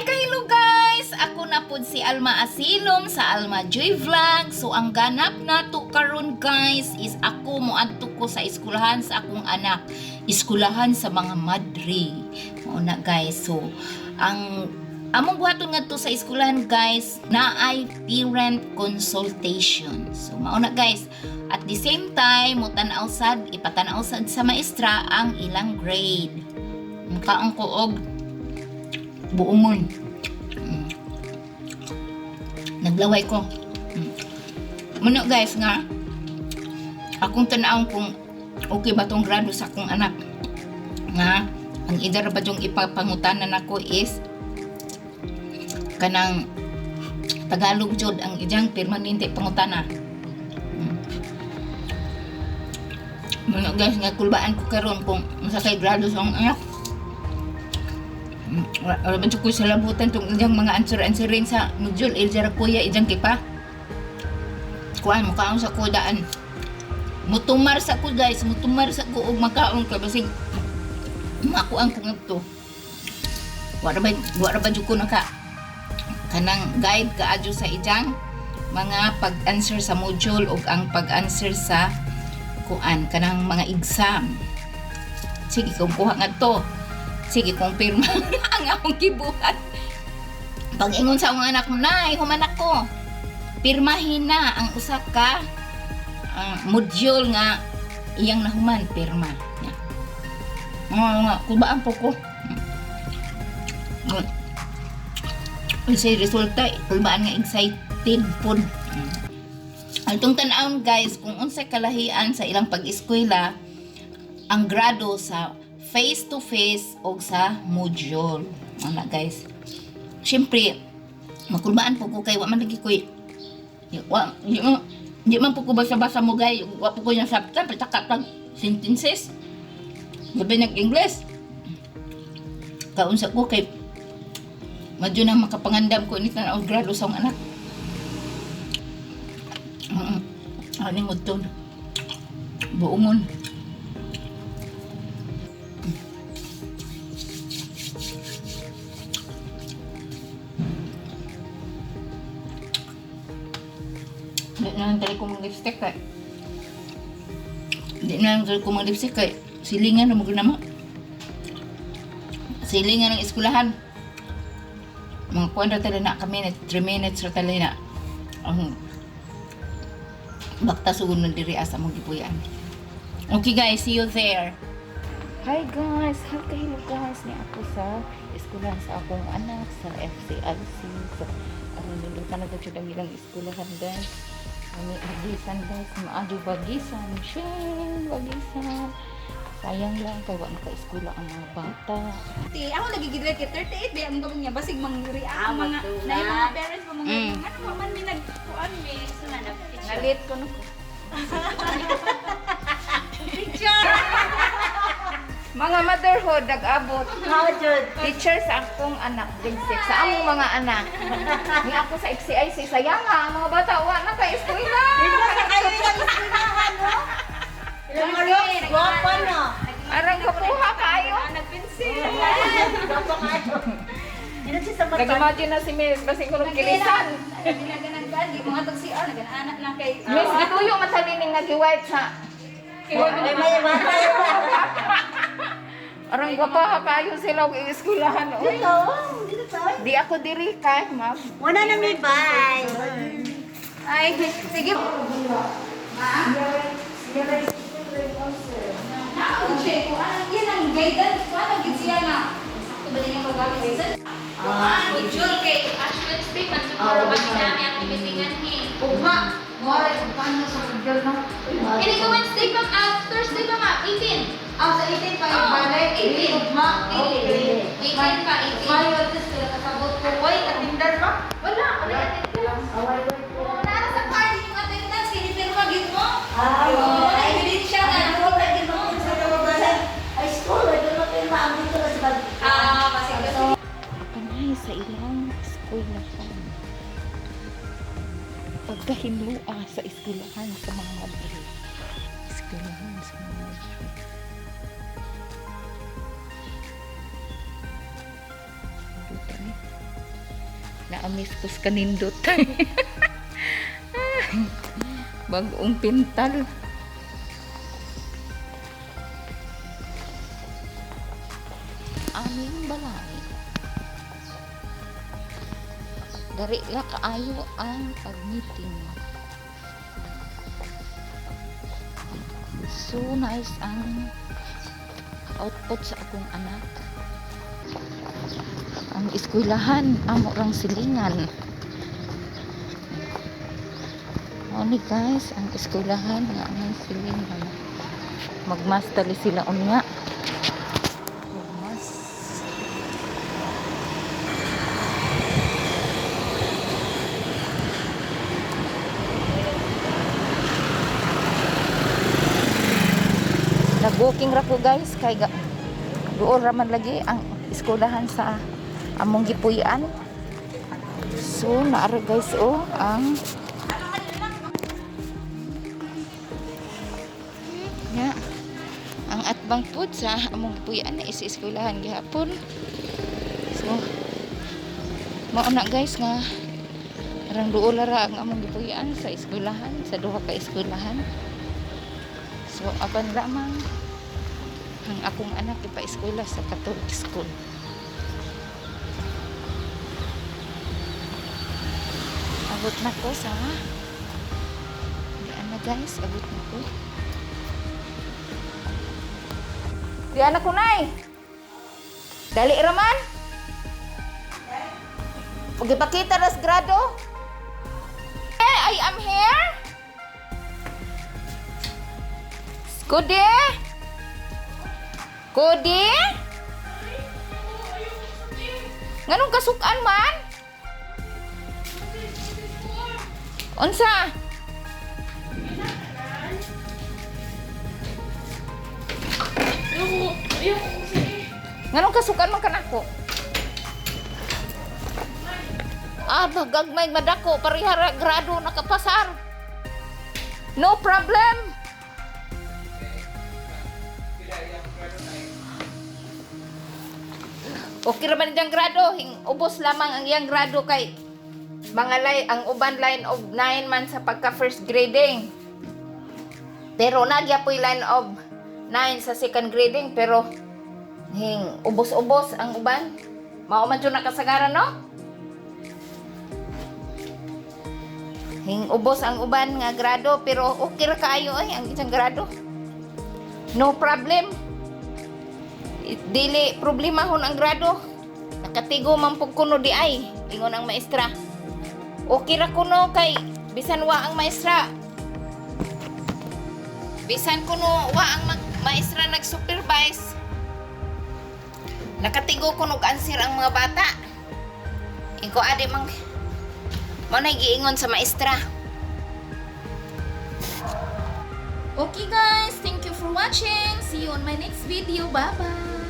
Hello guys! Ako na pod si Alma Asilom sa Alma Joy Vlog. So ang ganap nato karon guys is ako moadto ko sa eskwelahan sa akong anak. Eskwelahan sa mga madre. Mao na guys. So ang among buhaton ngadto sa eskwelahan guys, naay parent consultation. So mao na guys. At the same time, mutanaw sad, ipatanaw sad sa maestra ang ilang grade. Mukhaang ko og buumon. Naglaway ko. Muna guys nga, akong tanaw kung okay ba tong grado sa akong anak. Nga, ang idara ba yung ipapangutanan ako is kanang Tagalog jud ang ijang permanente pangutana. Muna guys nga, kulbaan ko karon kung masakay grado sa akong anak. Wala ba ko sa labutan itong ijang mga answer-answerin sa module iljara kuya ijang kipa kuhaan mukhaon sa kudaan mutumar sa ko guys, mutumar sa ko og makaon ka basig makuan ko ngadto wala ba jud ko naka kanang guide kaadyo sa ijang mga pag-answer sa module ug ang pag-answer sa kuan kanang mga exam. Sige kung kuha ngadto, sige, kumpirma ang akong gibuhat. Pag-ingon sa akong anak mo, nay, humanak ko. Pirmahin na ang usa ka module nga iyang nahuman, pirma. Kubaan po ko. Kasi resulta, kulbaan nga excited po. Itong tanawon guys, kung unsay kalahian sa ilang pag-eskwela, ang grado sa face-to-face o sa module. Ano guys. Siyempre, makulbaan po ko kay wa man lagi ko di man po ko basa-basa mo gay. Wa po ko yung sabta, patakatag sentences. Gabi nag-English. Kaunsa ko kay madyo na makapangandam ko ni tanaw grado sa akong anak. Ano mo ito? Buumon. Hindi na lang tali ko mga lipstick kay. Hindi na lang tali ko mga lipstick kay. Silingan na magana mo. Silingan ng eskwelahan. Mga kuwan na tali na kami, 3 minutes na tali na. Bakta sugod na diri asa mong gipuyan. Okay guys, see you there. Hi guys, hello guys. Ni ako sa eskwelahan sa akong anak sa FCIC. So, nilutan na siya ng ilang eskwelahan guys. May bagisan guys, maadyo bagisan. Shame, bagisan. Sayang lang kay wa maka-eskwela ang mga bata. Ako nagigidret kay 38 diya ang gabong niya basig mang-react ang mga na yung mga parents mo mga ano man mi nagkuan mi so na Nalit ko no. picture. Mga motherhood nag-abot. Teacher sa akong anak, grade 6 sa among mga anak. Ni ako sa FCIC sayang nga ang mga bata wa na kay eskwela. Arang kapuha kayo. Nagpinsil. Nag-imagine na si Miss basing ko ng kilisan. Ginaganan ba di mga tag CR nagana-anak na kay Miss gituyo matalining nagi-white sa arang kapuha kayo sila og eskwelahan. Di ako diri kay ma'am. Wala na may bye. ay sige. Check ko ano yan ang guidance ko ano gid siya na. Sakto ba din yung paggamit sa module kay actual statement siguro ba dinami ang timitingan ni ugma more paano sa module no ini ko Wednesday pa Thursday pa ma 18 sa 18 pa yung balay 18 ma 18 pa 18 mayo this kaya kasabot ko wait attendance ba wala attendance wala sa party yung attendance kinipirma gid mo wala ebidensya na Panay sa ilang eskwelahan. Pagkahinlua sa eskwelahan sa mga madre. Eskwelahan sa mga madre. Dito Na-miss ko sa kanindot. Bagong pintal. Aming balay. Dari la kaayo ang pag-meeting. So nice ang output sa akong anak. Ang eskwelahan amo rang silingan. Oni guys, ang eskwelahan nga ang silingan. Magmas tali sila unya. Magmas. Nag-booking ra ko guys kay doon raman lagi ang eskwelahan sa among gipuy-an. So naara guys ang ang atbang food sa among gipuy-an na eskwelahan gihapon. So mao na guys nga arang duol ra ang among gipuy-an sa eskwelahan, sa duha ka eskwelahan. So aban lamang ang akong anak ipa-eskwela sa Catholic school. Abot na ko sa diyan na guys, abot na ko. Diyan na ko nay. Dali raman. Pagipakita ras grado. Hey, I am here. Kode? Kode? Nganong kasukan man? Unsa? Nganong kasukan man kanako? Gagmay madako parihara grado nakapasar. No problem. Okay ra man diyang grado, ubos lamang ang iyang grado kay mga ang uban line of 9 man sa pagka first grading. Pero nagyapoy line of 9 sa second grading pero ubos-ubos ang uban. Mao man jud nakasagaran no? Ubos ang uban nga grado pero okay ra kaayo ang isang grado. No problem. Dili problema hon ang grado. Nakatigo man pug kuno di ay ingon ang maestra. Okay ra kuno kay bisan wa ang maestra. Bisan kuno wa ang maestra nag-supervise. Nakatigo kuno og answer ang mga bata. Iko ade mang mo na giingon sa maestra. Okay guys, thank you for watching. See you on my next video. Bye-bye.